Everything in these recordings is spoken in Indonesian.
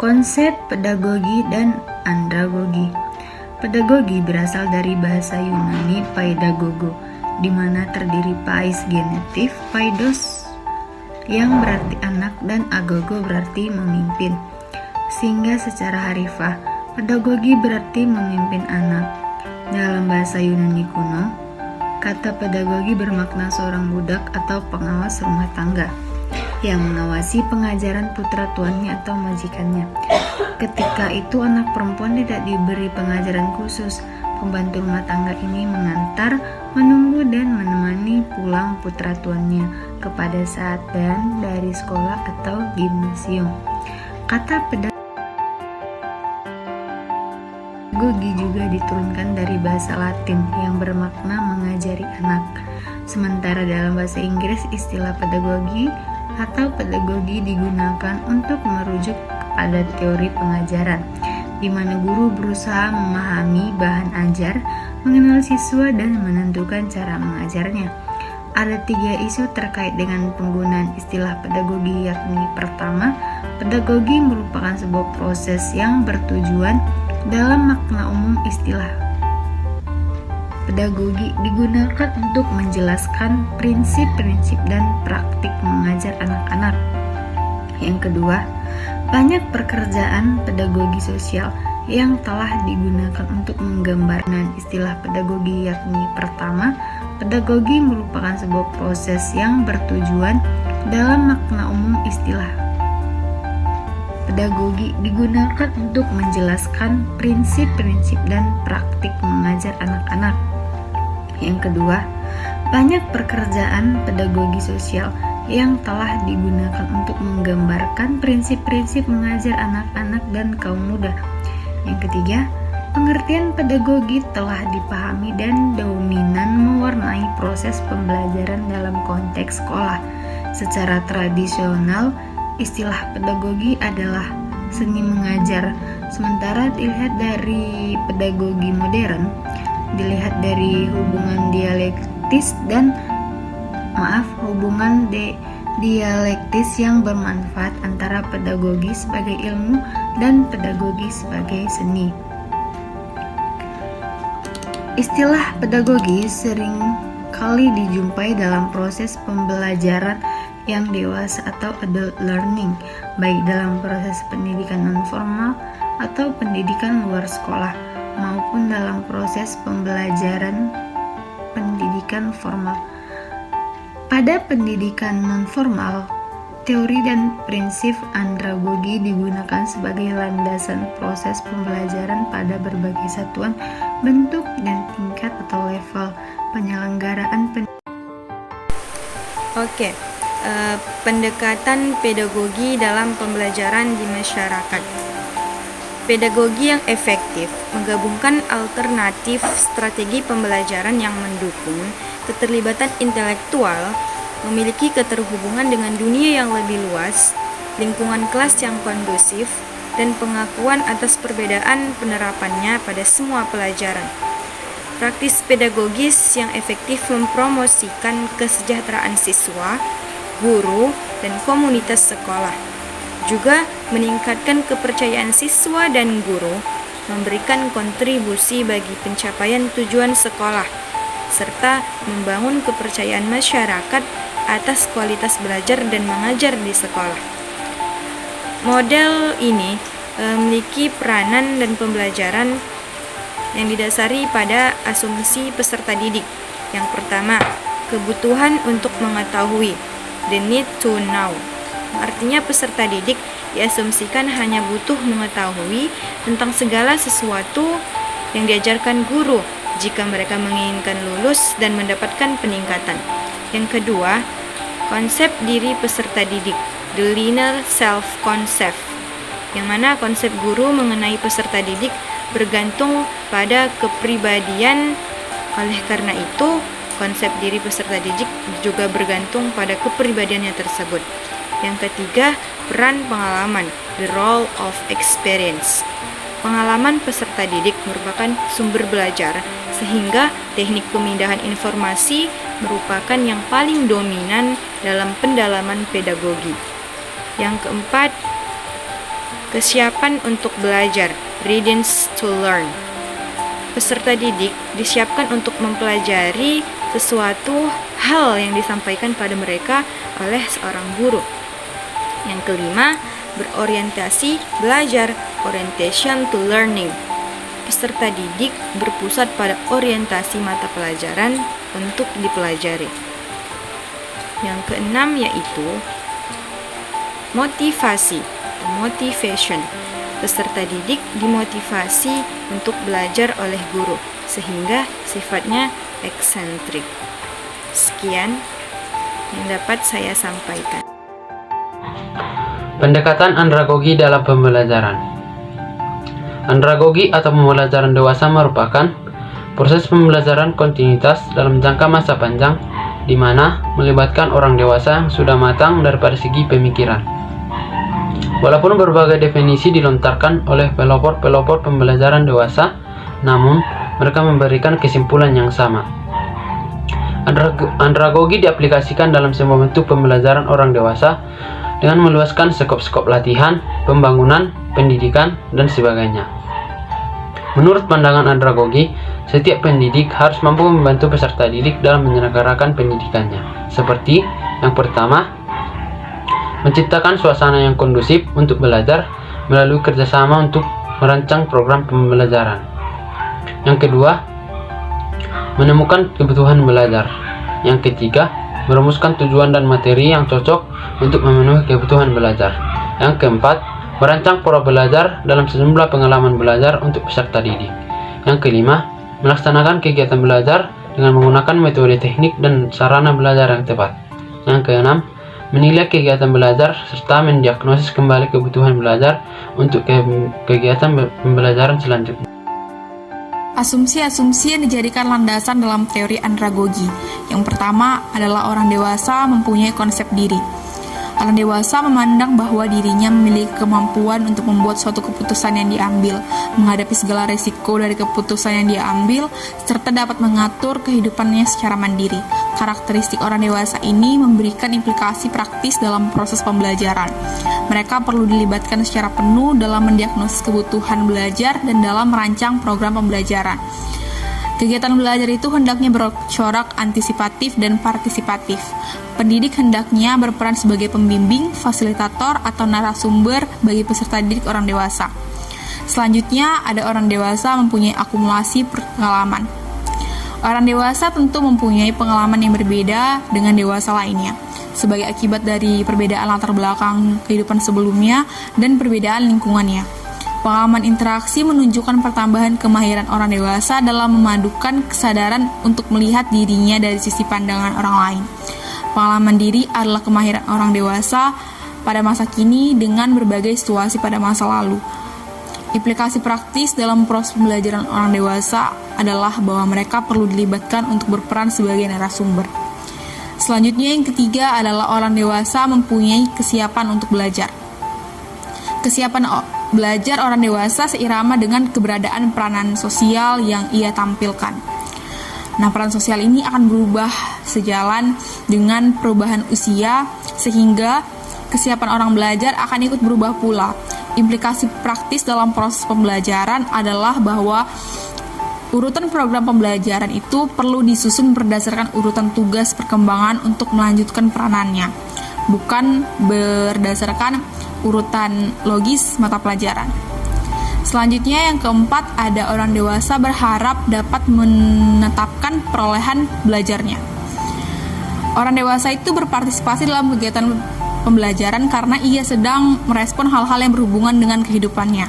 Konsep pedagogi dan andragogi. Pedagogi berasal dari bahasa Yunani paidagogo, di mana terdiri pais genetif, paidos yang berarti anak dan agogo berarti memimpin. Sehingga secara harfiah, pedagogi berarti memimpin anak. Dalam bahasa Yunani kuno, kata pedagogi bermakna seorang budak atau pengawas rumah tangga yang mengawasi pengajaran putra tuannya atau majikannya. Ketika itu anak perempuan tidak diberi pengajaran khusus. Pembantu rumah tangga ini mengantar, menunggu dan menemani pulang putra tuannya kepada saat dan dari sekolah atau gimnasium. Kata pedagogi juga diturunkan dari bahasa Latin yang bermakna mengajari anak. Sementara dalam bahasa Inggris istilah pedagogi atau pedagogi digunakan untuk merujuk kepada teori pengajaran, di mana guru berusaha memahami bahan ajar, mengenal siswa, dan menentukan cara mengajarnya. Ada 3 isu terkait dengan penggunaan istilah pedagogi, yakni pertama, pedagogi merupakan sebuah proses yang bertujuan. Dalam makna umum istilah pedagogi digunakan untuk menjelaskan prinsip-prinsip dan praktik mengajar anak-anak. Yang kedua, banyak pekerjaan pedagogi sosial yang telah digunakan untuk menggambarkan istilah pedagogi, yakni pertama, pedagogi merupakan sebuah proses yang bertujuan. Dalam makna umum istilah pedagogi digunakan untuk menjelaskan prinsip-prinsip dan praktik mengajar anak-anak. Yang kedua, banyak pekerjaan pedagogi sosial yang telah digunakan untuk menggambarkan prinsip-prinsip mengajar anak-anak dan kaum muda. Yang ketiga, pengertian pedagogi telah dipahami dan dominan mewarnai proses pembelajaran dalam konteks sekolah. Secara tradisional, istilah pedagogi adalah seni mengajar, sementara dilihat dari pedagogi modern, dilihat dari hubungan dialektis yang bermanfaat antara pedagogi sebagai ilmu dan pedagogi sebagai seni. Istilah pedagogi sering kali dijumpai dalam proses pembelajaran yang dewasa atau adult learning, baik dalam proses pendidikan non-formal atau pendidikan luar sekolah, maupun dalam proses pembelajaran pendidikan formal. Pada pendidikan non-formal, teori dan prinsip andragogi digunakan sebagai landasan proses pembelajaran pada berbagai satuan, bentuk, dan tingkat atau level penyelenggaraan pendekatan pedagogi dalam pembelajaran di masyarakat. Pedagogi yang efektif menggabungkan alternatif strategi pembelajaran yang mendukung keterlibatan intelektual, memiliki keterhubungan dengan dunia yang lebih luas, lingkungan kelas yang kondusif, dan pengakuan atas perbedaan penerapannya pada semua pelajaran. Praktis pedagogis yang efektif mempromosikan kesejahteraan siswa, guru, dan komunitas sekolah. Juga meningkatkan kepercayaan siswa dan guru, memberikan kontribusi bagi pencapaian tujuan sekolah, serta membangun kepercayaan masyarakat atas kualitas belajar dan mengajar di sekolah. Model ini memiliki peranan dan pembelajaran yang didasari pada asumsi peserta didik. Yang pertama, kebutuhan untuk mengetahui, the need to know. Artinya peserta didik diasumsikan hanya butuh mengetahui tentang segala sesuatu yang diajarkan guru jika mereka menginginkan lulus dan mendapatkan peningkatan. Yang kedua, konsep diri peserta didik, the learner self-concept, yang mana konsep guru mengenai peserta didik bergantung pada kepribadian. Oleh karena itu, konsep diri peserta didik juga bergantung pada kepribadiannya tersebut. Yang ketiga, peran pengalaman, the role of experience. Pengalaman peserta didik merupakan sumber belajar, sehingga teknik pemindahan informasi merupakan yang paling dominan dalam pendalaman pedagogi. Yang keempat, Kesiapan untuk belajar, readiness to learn. Peserta didik disiapkan untuk mempelajari sesuatu hal yang disampaikan pada mereka oleh seorang guru. Yang kelima, berorientasi belajar, orientation to learning. Peserta didik berpusat pada orientasi mata pelajaran untuk dipelajari. Yang keenam yaitu motivasi, motivation. Peserta didik dimotivasi untuk belajar oleh guru, sehingga sifatnya eksentrik. Sekian yang dapat saya sampaikan. Pendekatan andragogi dalam pembelajaran. Andragogi atau pembelajaran dewasa merupakan proses pembelajaran kontinuitas dalam jangka masa panjang, di mana melibatkan orang dewasa yang sudah matang daripada segi pemikiran. Walaupun berbagai definisi dilontarkan oleh pelopor-pelopor pembelajaran dewasa, namun mereka memberikan kesimpulan yang sama. Andragogi diaplikasikan dalam semua bentuk pembelajaran orang dewasa dengan meluaskan skop-skop latihan, pembangunan, pendidikan, dan sebagainya. Menurut pandangan andragogi, setiap pendidik harus mampu membantu peserta didik dalam menyelenggarakan pendidikannya. Seperti yang pertama, menciptakan suasana yang kondusif untuk belajar melalui kerjasama untuk merancang program pembelajaran. Yang kedua, menemukan kebutuhan belajar. Yang ketiga, merumuskan tujuan dan materi yang cocok untuk memenuhi kebutuhan belajar. Yang keempat, merancang pola belajar dalam sejumlah pengalaman belajar untuk peserta didik. Yang kelima, melaksanakan kegiatan belajar dengan menggunakan metode teknik dan sarana belajar yang tepat. Yang keenam, menilai kegiatan belajar serta mendiagnosis kembali kebutuhan belajar untuk kegiatan pembelajaran selanjutnya. Asumsi-asumsi yang dijadikan landasan dalam teori andragogi. Yang pertama adalah orang dewasa mempunyai konsep diri. Orang dewasa memandang bahwa dirinya memiliki kemampuan untuk membuat suatu keputusan yang diambil, menghadapi segala resiko dari keputusan yang diambil, serta dapat mengatur kehidupannya secara mandiri. Karakteristik orang dewasa ini memberikan implikasi praktis dalam proses pembelajaran. Mereka perlu dilibatkan secara penuh dalam mendiagnosis kebutuhan belajar dan dalam merancang program pembelajaran. Kegiatan belajar itu hendaknya bercorak antisipatif dan partisipatif. Pendidik hendaknya berperan sebagai pembimbing, fasilitator, atau narasumber bagi peserta didik orang dewasa. Selanjutnya, ada orang dewasa mempunyai akumulasi pengalaman. Orang dewasa tentu mempunyai pengalaman yang berbeda dengan dewasa lainnya, sebagai akibat dari perbedaan latar belakang kehidupan sebelumnya dan perbedaan lingkungannya. Pengalaman interaksi menunjukkan pertambahan kemahiran orang dewasa dalam memadukan kesadaran untuk melihat dirinya dari sisi pandangan orang lain. Pengalaman diri adalah kemahiran orang dewasa pada masa kini dengan berbagai situasi pada masa lalu. Implikasi praktis dalam proses pembelajaran orang dewasa adalah bahwa mereka perlu dilibatkan untuk berperan sebagai narasumber. Selanjutnya, yang ketiga adalah orang dewasa mempunyai kesiapan untuk belajar. Kesiapan belajar orang dewasa seirama dengan keberadaan peranan sosial yang ia tampilkan. Nah, peran sosial ini akan berubah sejalan dengan perubahan usia, sehingga kesiapan orang belajar akan ikut berubah pula. Implikasi praktis dalam proses pembelajaran adalah bahwa urutan program pembelajaran itu perlu disusun berdasarkan urutan tugas perkembangan untuk melanjutkan peranannya, bukan berdasarkan urutan logis mata pelajaran. Selanjutnya, yang keempat, ada orang dewasa berharap dapat menetapkan perolehan belajarnya. Orang dewasa itu berpartisipasi dalam kegiatan pembelajaran karena ia sedang merespon hal-hal yang berhubungan dengan kehidupannya.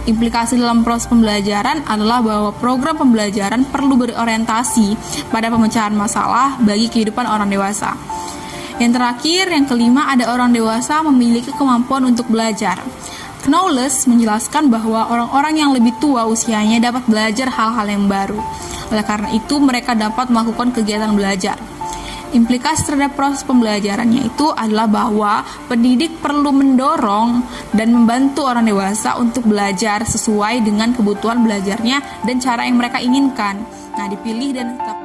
Implikasi dalam proses pembelajaran adalah bahwa program pembelajaran perlu berorientasi pada pemecahan masalah bagi kehidupan orang dewasa. Yang terakhir, yang kelima, ada orang dewasa memiliki kemampuan untuk belajar. Knowles menjelaskan bahwa orang-orang yang lebih tua usianya dapat belajar hal-hal yang baru. Oleh karena itu, mereka dapat melakukan kegiatan belajar. Implikasi terhadap proses pembelajarannya itu adalah bahwa pendidik perlu mendorong dan membantu orang dewasa untuk belajar sesuai dengan kebutuhan belajarnya dan cara yang mereka inginkan. Nah, dipilih dan tetap